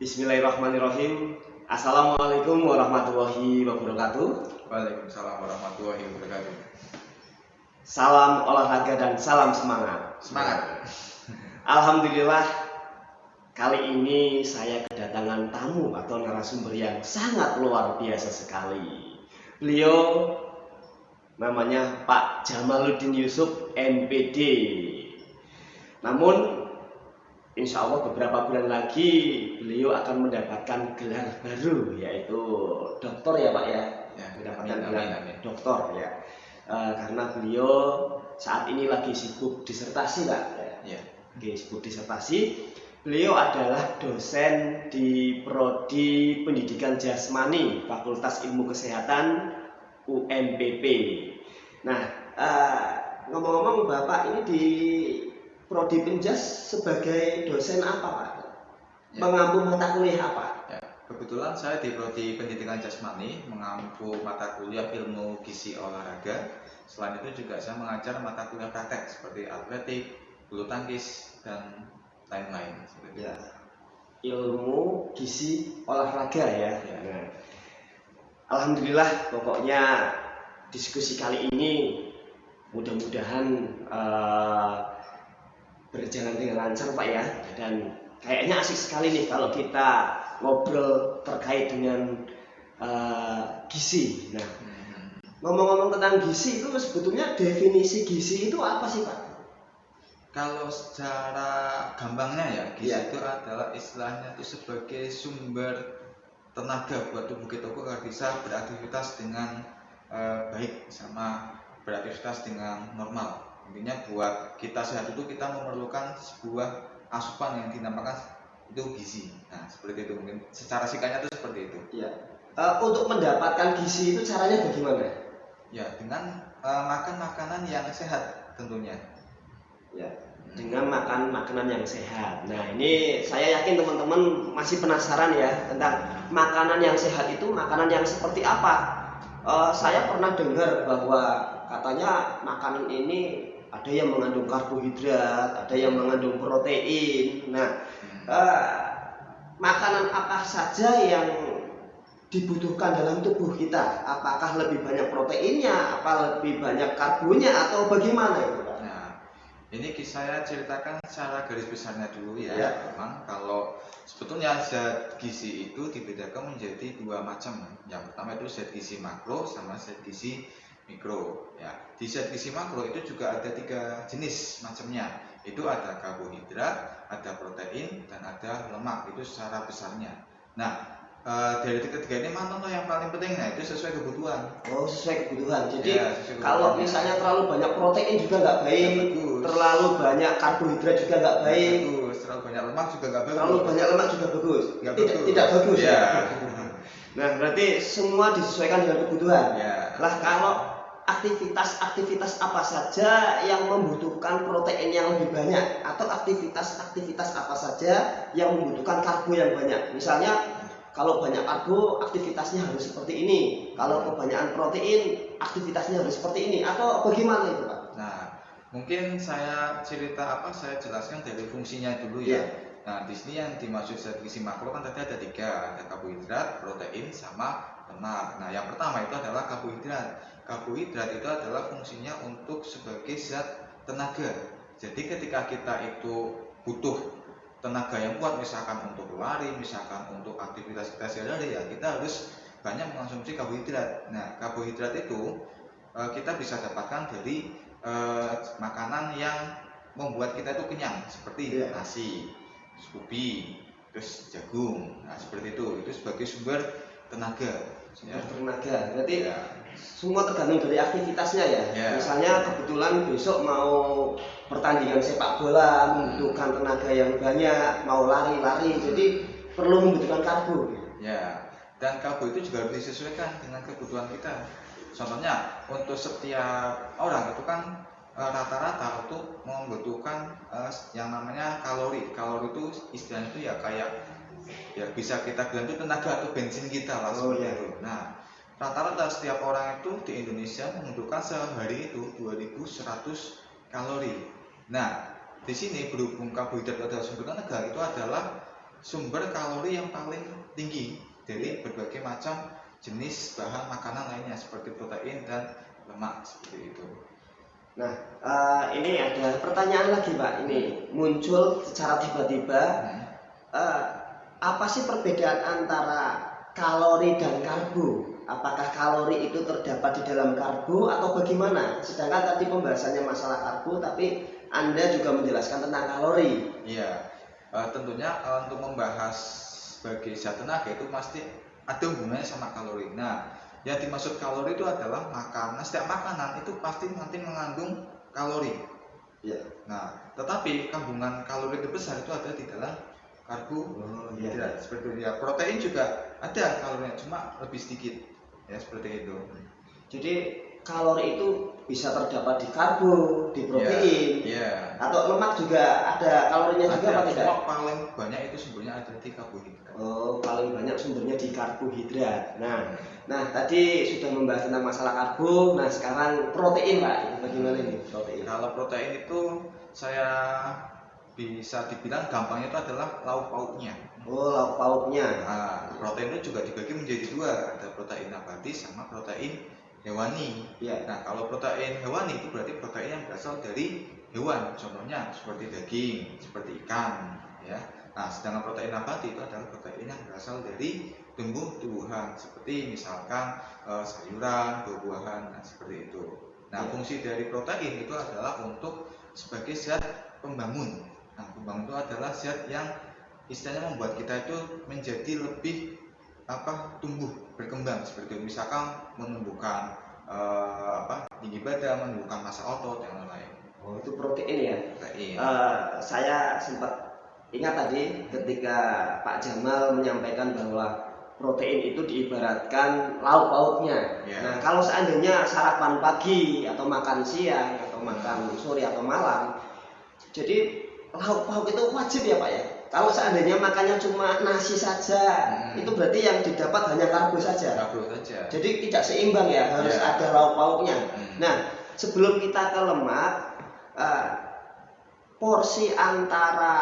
Bismillahirrahmanirrahim. Assalamualaikum warahmatullahi wabarakatuh. Waalaikumsalam warahmatullahi wabarakatuh. Salam olahraga dan salam semangat. Semangat. Alhamdulillah, kali ini saya kedatangan tamu atau narasumber yang sangat luar biasa sekali. Beliau namanya Pak Jamaluddin Yusuf MPD. Namun insya Allah beberapa bulan lagi beliau akan mendapatkan gelar baru, yaitu doktor ya Pak ya, mendapatkan gelar doktor ya, karena beliau saat ini lagi sibuk disertasi Pak ya. Lagi sibuk disertasi. Beliau adalah dosen di Prodi Pendidikan Jasmani Fakultas Ilmu Kesehatan UMPP. Nah, ngomong-ngomong Bapak ini di Prodi Penjas sebagai dosen apa Pak? Mengampu mata kuliah apa? Ya, kebetulan saya di Prodi Pendidikan Jasmani mengampu mata kuliah ilmu gizi olahraga. Selain itu juga saya mengajar mata kuliah praktek seperti atletik, bulu tangkis dan lain-lain. Ya. Ilmu gizi olahraga ya. Nah, alhamdulillah pokoknya diskusi kali ini mudah-mudahan berjalan dengan lancar Pak ya, dan kayaknya asik sekali nih kalau kita ngobrol terkait dengan gizi. Nah, ngomong-ngomong tentang gizi itu sebetulnya definisi gizi itu apa sih Pak? Kalau secara gampangnya ya, gizi itu adalah istilahnya itu sebagai sumber tenaga buat tubuh kita agar bisa beraktivitas dengan baik sama beraktivitas dengan normal. Intinya buat kita sehat itu kita memerlukan sebuah asupan yang dinamakan itu gizi. Nah, seperti itu mungkin secara singkatnya itu seperti itu. Ya. Untuk mendapatkan gizi itu caranya bagaimana? Ya, dengan makan makanan yang sehat tentunya. Ya, dengan makan makanan yang sehat. Nah, ini saya yakin teman-teman masih penasaran ya tentang makanan yang sehat itu makanan yang seperti apa. Saya pernah dengar bahwa katanya makanan ini ada yang mengandung karbohidrat, ada yang mengandung protein. Nah, makanan apa saja yang dibutuhkan dalam tubuh kita? Apakah lebih banyak proteinnya, apa lebih banyak karbonya, atau bagaimana itu Pak? Nah, ini saya ceritakan secara garis besarnya dulu ya. Memang kalau sebetulnya zat gizi itu dibedakan menjadi dua macam. Yang pertama itu zat gizi makro sama zat gizi mikro ya. Di zat gizi makro itu juga ada tiga jenis macamnya. Itu ada karbohidrat, ada protein, dan ada lemak. Itu secara besarnya. Nah, dari tiga ini mana yang paling penting? Nah, itu sesuai kebutuhan. Oh, sesuai kebutuhan. Jadi ya, kalau misalnya terlalu banyak protein juga nggak baik, terlalu banyak karbohidrat juga nggak baik, terlalu banyak lemak juga nggak bagus. Terlalu banyak lemak juga bagus. Tidak bagus ya. Nah, berarti semua disesuaikan dengan kebutuhan. Ya. Lah kalau aktivitas apa saja yang membutuhkan protein yang lebih banyak, atau aktivitas apa saja yang membutuhkan karbo yang banyak. Misalnya kalau banyak karbo aktivitasnya harus seperti ini, kalau kebanyakan protein aktivitasnya harus seperti ini, atau bagaimana itu Pak? Nah, mungkin saya jelaskan dari fungsinya dulu ya. Nah, di sini yang dimaksud zat gizi makro kan tadi ada tiga, ada karbohidrat, protein, sama lemak. Nah, yang pertama itu adalah karbohidrat. Karbohidrat itu adalah fungsinya untuk sebagai zat tenaga. Jadi ketika kita itu butuh tenaga yang kuat, misalkan untuk lari, misalkan untuk aktivitas kita sehari-hari, ya kita harus banyak mengonsumsi karbohidrat. Nah, karbohidrat itu kita bisa dapatkan dari makanan yang membuat kita itu kenyang, seperti nasi, ubi, terus jagung. Nah, seperti itu sebagai sumber tenaga. Tenaga. Berarti semua tergantung dari aktivitasnya ya. Misalnya kebetulan besok mau pertandingan sepak bola membutuhkan tenaga yang banyak, mau lari-lari, jadi perlu membutuhkan karbo. Ya. Dan karbo itu juga harus disesuaikan dengan kebutuhan kita. Contohnya untuk setiap orang itu kan rata-rata untuk membutuhkan yang namanya kalori. Kalori itu istilahnya itu ya kayak ya bisa kita bilang itu tenaga atau bensin kita lah itu. Nah, rata-rata setiap orang itu di Indonesia membutuhkan sehari itu 2100 kalori. Nah, di sini berhubung karbohidrat adalah sumber tenaga, itu adalah sumber kalori yang paling tinggi dari berbagai macam jenis bahan makanan lainnya seperti protein dan lemak seperti itu. Nah, ini ada pertanyaan lagi Pak. Ini muncul secara tiba-tiba. Apa sih perbedaan antara kalori dan karbo? Apakah kalori itu terdapat di dalam karbo atau bagaimana? Sedangkan tadi pembahasannya masalah karbo, tapi Anda juga menjelaskan tentang kalori. Iya, tentunya untuk membahas sebagai zat tenaga itu pasti ada hubungannya sama kalori. Nah, yang dimaksud kalori itu adalah makanan. Setiap makanan itu pasti nanti mengandung kalori. Ya. Nah, tetapi kandungan kalori terbesar itu ada di dalam karbohidrat. Seperti itu ya. Protein juga ada kalorinya, cuma lebih sedikit. Ya, seperti itu. Jadi kalori itu bisa terdapat di karbo, di protein, atau lemak juga ada kalorinya juga apa tidak? Cuma paling banyak itu sumbernya ada di karbohidrat. Oh, paling banyak sumbernya di karbohidrat. Nah tadi sudah membahas tentang masalah karbo. Nah sekarang protein Pak, bagaimana ini protein? Kalau protein itu saya bisa dibilang gampangnya itu adalah lauk pauknya. Oh, lauk pauknya. Nah, protein itu juga dibagi menjadi dua, ada protein nabati sama protein hewani. Ya. Nah, kalau protein hewani itu berarti protein yang berasal dari hewan, contohnya seperti daging, seperti ikan, ya. Nah, sedangkan protein nabati itu adalah protein yang berasal dari tumbuh-tumbuhan, seperti misalkan sayuran, buah-buahan, nah seperti itu. Nah, fungsi dari protein itu adalah untuk sebagai zat pembangun. Nah, pembangun itu adalah zat yang istilahnya membuat kita itu menjadi lebih tumbuh berkembang, seperti itu. Misalkan menumbuhkan tinggi badan, menumbuhkan massa otot dan lain-lain. Oh, itu protein ya. Protein. Saya sempat ingat tadi ketika Pak Jamal menyampaikan bahwa protein itu diibaratkan lauk pauknya. Nah, kalau seandainya sarapan pagi atau makan siang atau makan sore atau malam, jadi lauk pauk itu wajib ya Pak ya. Kalau seandainya makannya cuma nasi saja, itu berarti yang didapat hanya karbo saja. Karbo saja. Jadi tidak seimbang ya, harus ada lauk pauknya. Nah, sebelum kita ke lemak, porsi antara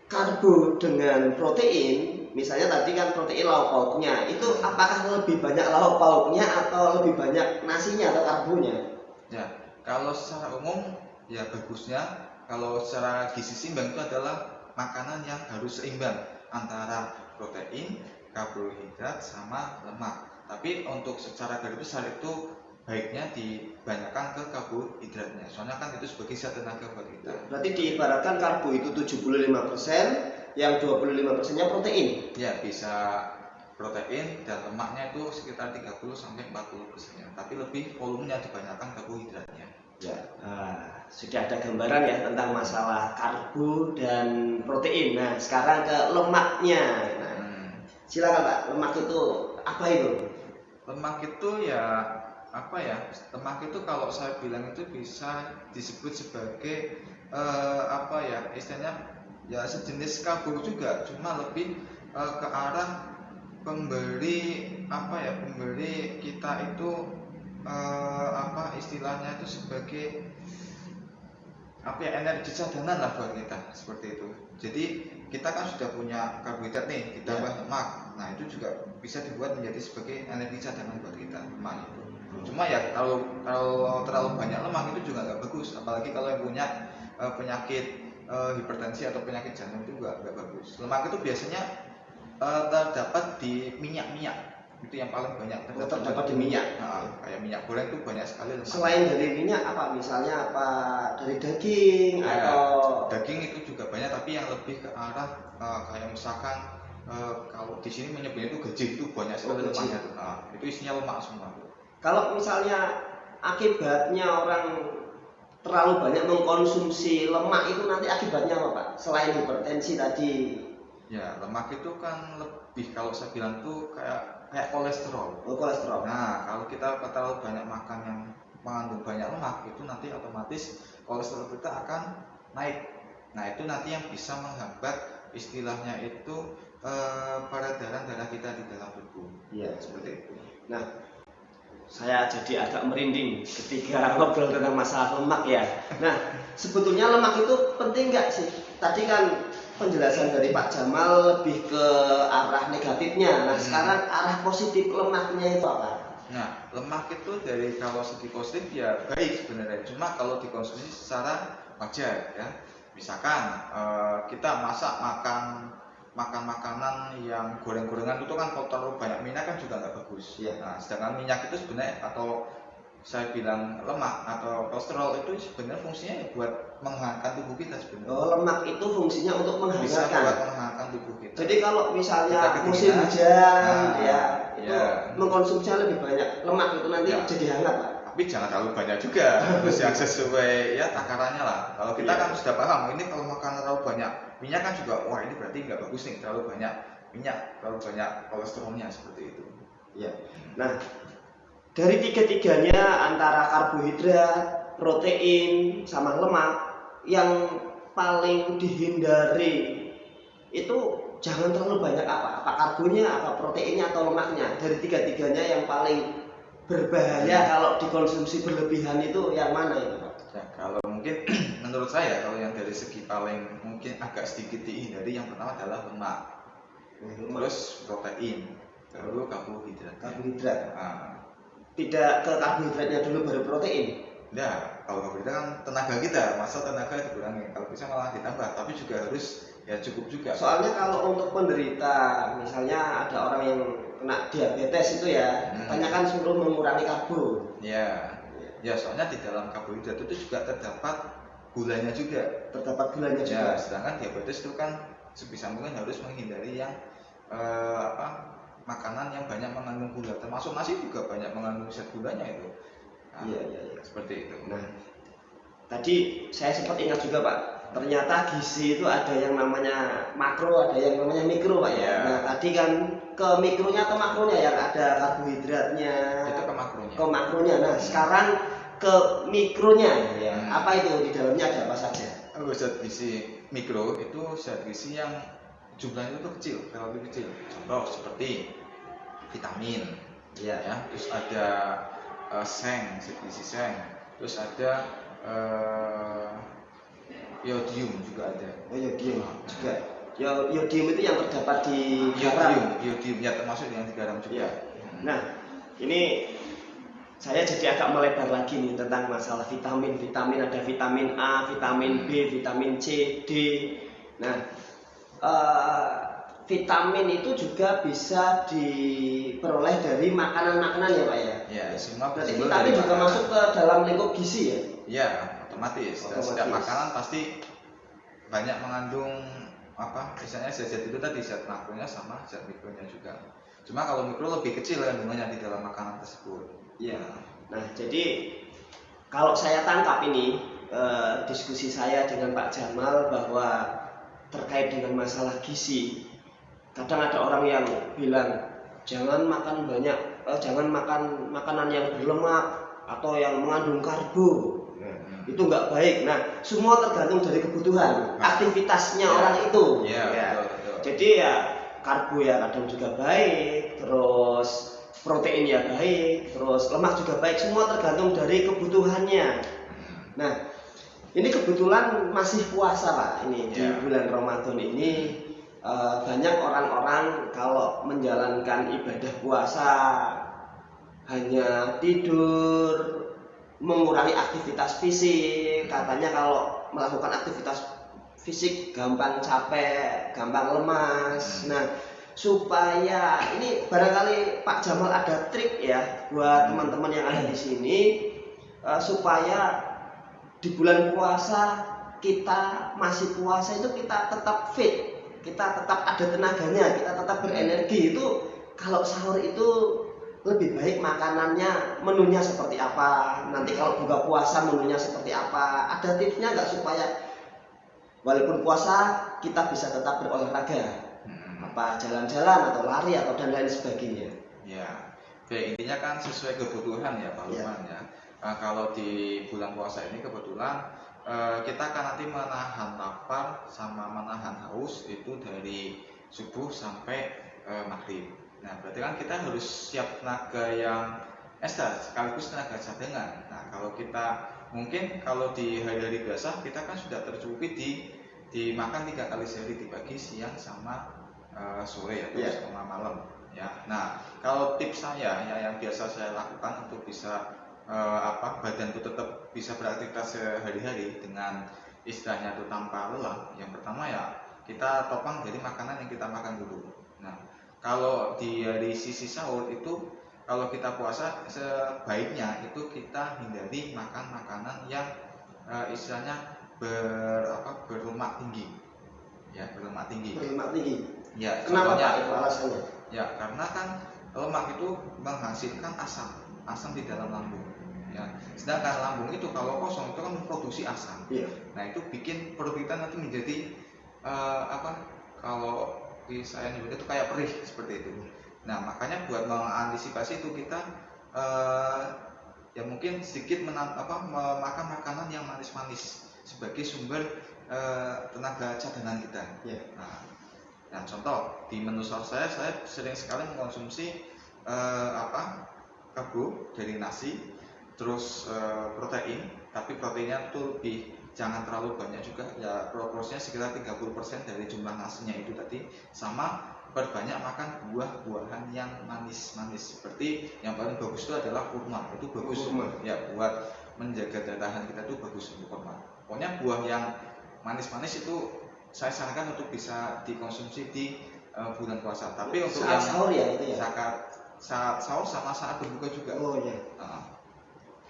karbo dengan protein, misalnya tadi kan protein lauk pauknya, itu apakah lebih banyak lauk pauknya atau lebih banyak nasinya atau karbonya? Ya, kalau secara umum ya bagusnya kalau secara gizi seimbang itu adalah makanan yang harus seimbang antara protein, karbohidrat sama lemak. Tapi untuk secara garis besar itu baiknya dibanyakan ke karbohidratnya. Soalnya kan itu sebagai zat tenaga buat kita. Berarti diibaratkan karbo itu 75%, yang 25%-nya protein. Ya, bisa protein dan lemaknya itu sekitar 30-40%. Tapi lebih volumenya dibanyakan karbohidratnya. Ya, sudah ada gambaran ya tentang masalah karbo dan protein. Nah, sekarang ke lemaknya. Nah, silakan Pak, lemak itu apa itu? Lemak itu ya lemak itu kalau saya bilang itu bisa disebut sebagai istilahnya ya sejenis karbo juga, cuma lebih ke arah pemberi kita itu istilahnya itu sebagai energi cadangan lah buat kita, seperti itu. Jadi kita kan sudah punya karbohidrat nih, ditambah lemak. Nah, itu juga bisa dibuat menjadi sebagai energi cadangan buat kita, lemak itu. Cuma ya kalau terlalu banyak lemak itu juga nggak bagus, apalagi kalau yang punya penyakit hipertensi atau penyakit jantung itu juga nggak bagus. Lemak itu biasanya terdapat di minyak-minyak. Itu yang paling banyak terdapat di minyak. Kayak minyak goreng itu banyak sekali lemak. Selain dari minyak apa? Misalnya apa dari daging atau daging itu juga banyak, tapi yang lebih ke arah kayak misalkan kalau di sini menyebutnya itu gaji, itu banyak sekali lemaknya. Itu isinya lemak semua. Kalau misalnya akibatnya orang terlalu banyak mengkonsumsi lemak itu nanti akibatnya apa Pak? Selain hipertensi tadi. Ya, lemak itu kan lebih, kalau saya bilang tuh kayak kolesterol. Oh, kolesterol. Nah, kalau kita terlalu banyak makan yang mengandung banyak lemak, itu nanti otomatis kolesterol kita akan naik. Nah, itu nanti yang bisa menghambat istilahnya itu peredaran darah kita di dalam tubuh. Iya, seperti itu. Nah, saya jadi agak merinding ketika ngobrol tentang masalah lemak ya. Nah, sebetulnya lemak itu penting nggak sih? Tadi kan penjelasan dari Pak Jamal lebih ke arah negatifnya. Nah, sekarang arah positif lemaknya itu apa? Nah, lemak itu dari kalau segi positif ya baik sebenarnya. Cuma kalau dikonsumsi secara wajar ya. Misalkan kita masak makan makanan yang goreng-gorengan itu kan kalau terlalu banyak minyak kan juga nggak bagus. Ya. Nah, sedangkan minyak itu sebenarnya atau saya bilang lemak atau kolesterol itu sebenarnya fungsinya ya buat menghangatkan tubuh kita sebenarnya. Oh, lemak itu fungsinya untuk Bisa buat menghangatkan. menghangatkan tubuh kita. Jadi kalau misalnya Kita musim kedinginan, hujan, ya itu ya. mengkonsumsinya lebih banyak lemak itu nanti Ya. jadi hangat, Pak. Tapi jangan terlalu banyak juga, harus yang sesuai ya takarannya lah. Kalau kita Iya. kan sudah paham, ini kalau makan terlalu banyak minyak kan juga, wah ini berarti nggak bagus nih, terlalu banyak minyak, terlalu banyak kolesterolnya seperti itu. Ya. Nah, dari tiga-tiganya antara karbohidrat, protein, sama lemak yang paling dihindari itu jangan terlalu banyak apa karbonya, apa proteinnya atau lemaknya. Dari tiga-tiganya yang paling berbahaya kalau dikonsumsi berlebihan itu yang mana itu, Pak? Ya, kalau mungkin menurut saya kalau yang dari segi paling mungkin agak sedikit dihindari yang pertama adalah lemak, terus protein, baru karbohidrat. Karbohidrat. Nah, Tidak ke karbohidratnya dulu baru protein. ya, kalau karbohidrat kan tenaga kita, masa tenaga dikurangi. Kalau bisa malah ditambah, tapi juga harus ya cukup juga. Soalnya kalau untuk penderita, misalnya ada orang yang kena diabetes itu ya, katanya kan suruh mengurangi karbo. Ya, ya soalnya di dalam karbohidrat itu juga terdapat gulanya juga. Terdapat gulanya Ya, juga. sedangkan diabetes itu kan sebisa mungkin harus menghindari yang makanan yang banyak mengandung gula. Termasuk nasi juga banyak mengandung zat gulanya itu. Nah, Iya. seperti itu. Nah, tadi saya sempat ingat juga, Pak. Ternyata gizi itu ada yang namanya makro, ada yang namanya mikro, Pak ya. Ya. Nah, tadi kan ke mikronya atau makronya yang ada karbohidratnya. Itu ke makronya. Ke makronya. Nah, sekarang ke mikronya ya. Apa itu di dalamnya ada apa saja? Zat gizi mikro itu zat gizi yang jumlahnya itu kecil, relatif kecil. Contoh seperti vitamin, ya. Terus ada seng, zat gizi seng. Terus ada iodium juga ada. Oh, iodium juga. Iodium itu yang terdapat di garam. Iodium ya termasuk yang di garam juga. Ya. Nah, ini saya jadi agak melebar lagi nih tentang masalah vitamin. Vitamin ada vitamin A, vitamin B, vitamin C, D. Nah, vitamin itu juga bisa diperoleh dari makanan-makanan ya, Pak ya. Ya, semua berarti vitamin juga masuk ke dalam lingkup gizi ya. Ya, otomatis. Dan setiap makanan pasti banyak mengandung misalnya zat-zat itu tadi, zat makronya sama zat mikronya juga. Cuma kalau mikro lebih kecil kandungannya di dalam makanan tersebut. Ya. Nah, jadi kalau saya tangkap ini diskusi saya dengan Pak Jamal bahwa terkait dengan masalah gizi, kadang ada orang yang bilang jangan makan banyak, jangan makan makanan yang berlemak atau yang mengandung karbo. Itu nggak baik. Nah, semua tergantung dari kebutuhan, aktivitasnya orang itu. Ya. Betul. Jadi ya karbo ya kadang juga baik, terus protein ya baik, terus lemak juga baik. Semua tergantung dari kebutuhannya. Nah, ini kebetulan masih puasa, Pak. Ini di bulan Ramadan ini banyak orang-orang kalau menjalankan ibadah puasa hanya tidur, mengurangi aktivitas fisik. Katanya kalau melakukan aktivitas fisik gampang capek, gampang lemas. Nah, supaya ini barangkali Pak Jamal ada trik ya buat teman-teman yang ada di sini supaya di bulan puasa kita masih puasa itu kita tetap fit, kita tetap ada tenaganya, kita tetap berenergi. Itu kalau sahur itu lebih baik makanannya, menunya seperti apa, nanti kalau buka puasa menunya seperti apa, ada tipsnya nggak supaya walaupun puasa kita bisa tetap berolahraga, apa jalan-jalan atau lari atau dan lain sebagainya. Ya, intinya kan sesuai kebutuhan ya Pak Luman ya. Nah, kalau di bulan puasa ini kebetulan kita akan nanti menahan lapar sama menahan haus itu dari subuh sampai maghrib. Nah, berarti kan kita harus siap tenaga yang ekstra sekaligus tenaga cadangan. Nah, kalau kita mungkin kalau di hari-hari biasa kita kan sudah tercukupi di dimakan 3 kali sehari, di pagi, siang, sama sore atau sama malam ya. Nah, kalau tips saya ya yang biasa saya lakukan untuk bisa badanku tetap bisa beraktivitas sehari-hari dengan istilahnya itu tanpa lelah. Yang pertama ya kita topang dari makanan yang kita makan dulu. Nah, kalau dari sisi sahur itu kalau kita puasa sebaiknya itu kita hindari makan makanan yang istilahnya berlemak tinggi. Ya, berlemak tinggi. Berlemak tinggi. Ya, kenapa contohnya, Pak itu alasannya? Ya, karena kan lemak itu menghasilkan asam di dalam lambung. Ya, sedangkan lambung itu kalau kosong itu kan memproduksi asam. Iya. Nah, itu bikin perut kita nanti menjadi kalau saya nyebutnya itu kayak perih seperti itu. Nah, makanya buat mengantisipasi itu kita ya mungkin sedikit memakan makanan yang manis-manis sebagai sumber tenaga cadangan kita. Yeah. Nah, contoh di menu sahur saya sering sekali mengkonsumsi karbo dari nasi, terus protein, tapi proteinnya itu jangan terlalu banyak juga, ya proporsinya sekitar 30% dari jumlah nasinya itu tadi, sama perbanyak makan buah-buahan yang manis-manis. Seperti yang paling bagus itu adalah kurma, itu bagus ya buat menjaga daya tahan kita, itu bagus untuk kurma. Pokoknya buah yang manis-manis itu saya sarankan untuk bisa dikonsumsi di bulan puasa. Tapi untuk saat sahur ya itu ya? Saat sahur sama saat berbuka juga. Oh iya.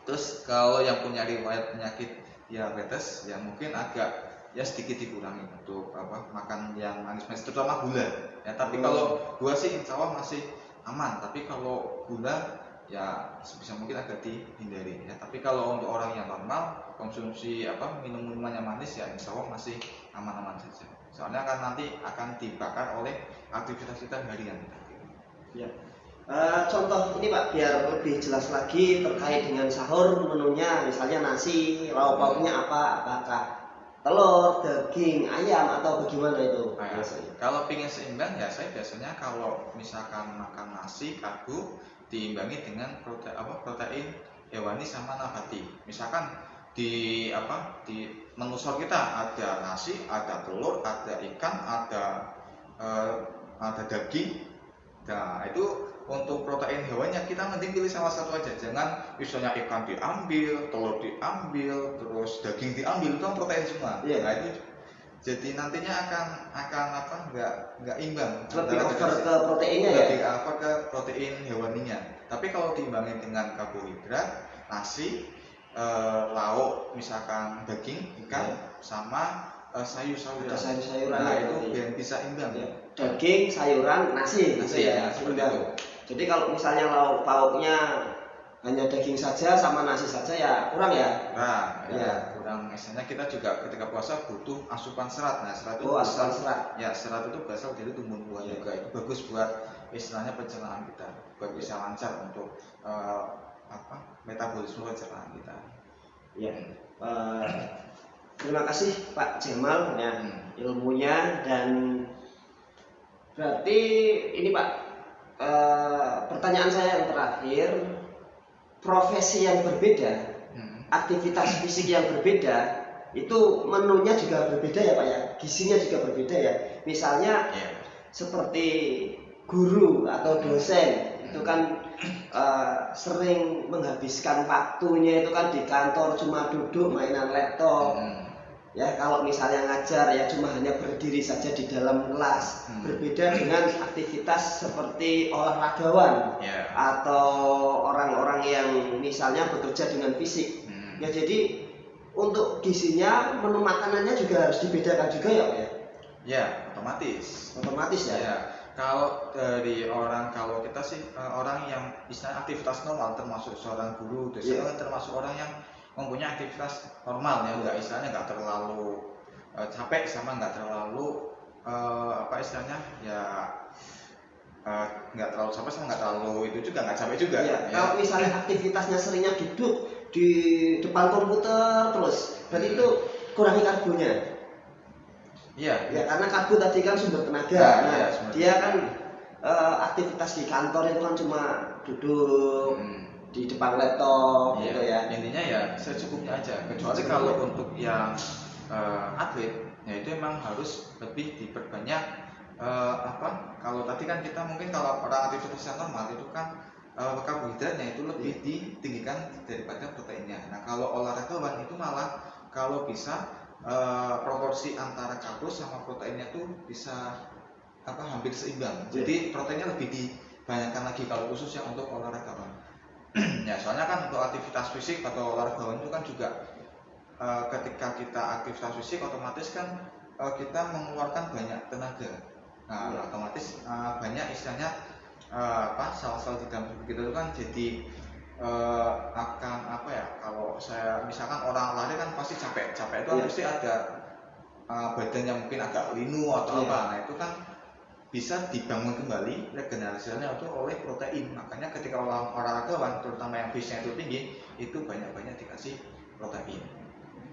Terus kalau yang punya riwayat penyakit diabetes ya mungkin agak ya sedikit dikurangi untuk makan yang manis-manis, terutama gula. Ya, tapi kalau gula sih insya Allah masih aman. Tapi kalau gula ya sebisa mungkin agak dihindari. Ya, tapi kalau untuk orang yang normal konsumsi minum-minuman yang manis ya insya Allah masih aman-aman saja. Soalnya kan nanti akan dibakar oleh aktivitas kita harian. Ya. Contoh ini Pak biar lebih jelas lagi terkait dengan sahur menunya, misalnya nasi, lauk pauknya apa, apakah telur, daging, ayam atau bagaimana itu? Kalau ingin seimbang ya saya biasanya kalau misalkan makan nasi karbo diimbangi dengan protein hewani sama nabati. Misalkan di menu sahur kita ada nasi, ada telur, ada ikan, ada daging. Nah, itu untuk protein hewanya kita mending pilih salah satu aja. Jangan misalnya ikan diambil, telur diambil, terus daging diambil, itu kan protein semua. Yeah. Nah, itu jadi nantinya akan nggak imbang. Lebih over ke proteinnya ya? Lebih over ke protein hewaninya. Tapi kalau diimbangi dengan karbohidrat, nasi, lauk, misalkan daging, ikan, sama sayur-sayuran. Nah, itu biar bisa imbang. Ya. Daging, sayuran, nasi ya, seperti itu. Jadi kalau misalnya lauk pauknya hanya daging saja sama nasi saja ya kurang ya? Kurang. Misalnya kita juga ketika puasa butuh asupan serat. Nah, serat itu asupan serat. Ya, serat itu berasal dari tumbuh-tumbuhan juga. Itu bagus buat istilahnya pencernaan kita, buat bisa lancar untuk metabolisme pencernaan kita. Ya. Terima kasih Pak Jamal ya ilmunya, dan berarti ini Pak pertanyaan saya yang terakhir, profesi yang berbeda, aktivitas fisik yang berbeda, itu menunya juga berbeda ya Pak ya, gizinya juga berbeda ya. Misalnya seperti guru atau dosen itu kan sering menghabiskan waktunya itu kan di kantor cuma duduk mainan laptop. Ya, kalau misalnya ngajar ya cuma hanya berdiri saja di dalam kelas. Berbeda dengan aktivitas seperti olahragawan atau orang-orang yang misalnya bekerja dengan fisik. Ya, jadi untuk gizinya, menu makanannya juga harus dibedakan juga ya Pak ya? Ya, otomatis ya. Kalau kalau kita sih orang yang misalnya aktivitas normal, termasuk seorang guru, dosen, termasuk orang yang mempunyai aktivitas normal ya, istilahnya nggak terlalu capek sama nggak terlalu nggak terlalu capek sama nggak terlalu itu juga nggak capek juga. Ya. Kalau misalnya aktivitasnya seringnya duduk di depan komputer terus, berarti itu kurangi karbonya. Ya, karena karbo tadi kan sumber tenaga. Dia kan aktivitas di kantor itu kan cuma duduk di depan laptop gitu ya. Intinya ya secukupnya aja. Kecuali kalau untuk yang atlet ya itu memang harus lebih diperbanyak. Kalau tadi kan kita mungkin kalau orang aktivitas yang normal itu kan karbohidratnya itu lebih ditinggikan daripada proteinnya. Nah kalau olahragawan itu malah kalau bisa proporsi antara karbo sama proteinnya tuh bisa hampir seimbang. Jadi proteinnya lebih dibanyakkan lagi kalau khusus yang untuk olahragawan. Ya soalnya kan untuk aktivitas fisik atau olahragawan itu kan juga ketika kita aktivitas fisik otomatis kan kita mengeluarkan banyak tenaga. Nah otomatis banyak istilahnya sel-sel di dalam tubuh kita itu kan jadi akan kalau saya misalkan orang lari kan pasti capek itu kan pasti ada badannya mungkin agak linu atau nah itu kan bisa dibangun kembali regenerasinya itu oleh protein. Makanya ketika olahragawan terutama yang base-nya itu tinggi itu banyak-banyak dikasih protein.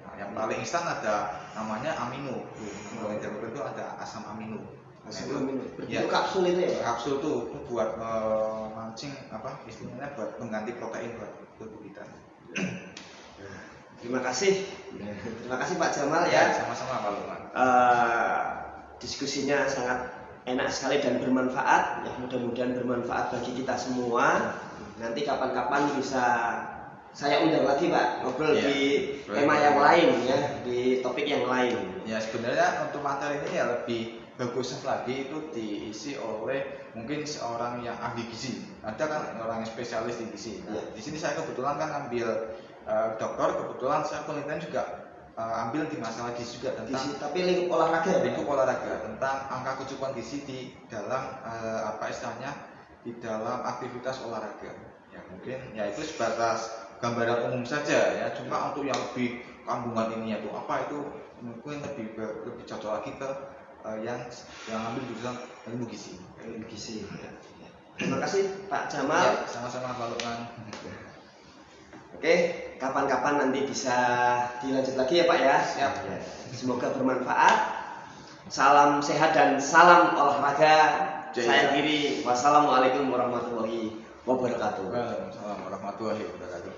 Nah, yang paling instan ada namanya amino. Kalau itu ada asam amino. Itu kapsul itu ya? Kapsul itu buat mancing istilahnya buat mengganti protein buat tubuh kita. Terima kasih Pak Jamal ya. Sama-sama Pak Lukman. Diskusinya sangat enak sekali dan bermanfaat. Ya mudah-mudahan bermanfaat bagi kita semua. Nanti kapan-kapan bisa saya undang lagi Pak ngobrol di tema yang lain ya, di topik yang lain. Ya sebenarnya untuk materi ini ya lebih bagus lagi itu diisi oleh mungkin seorang yang ahli gizi. Ada kan orang yang spesialis di gizi. Nah, di sini saya kebetulan kan ambil dokter, kebetulan saya penelitian juga ambil di masalah gizi juga tentang gizi, tapi lingkup olahraga tentang angka kecukupan gizi di dalam di dalam aktivitas olahraga. Ya mungkin ya itu sebatas gambaran umum saja ya. Cuma untuk yang lebih kandungan ini itu mungkin lebih cocok lagi ke yang ambil jurusan ilmu gizi. Terima kasih Pak Jamal. Ya, sama-sama Pak Lukman. Oke, kapan-kapan nanti bisa dilanjut lagi ya Pak ya. Siap. Semoga bermanfaat. Salam sehat dan salam olahraga. Saya akhiri. Wassalamualaikum warahmatullahi wabarakatuh. Waalaikumsalam warahmatullahi wabarakatuh.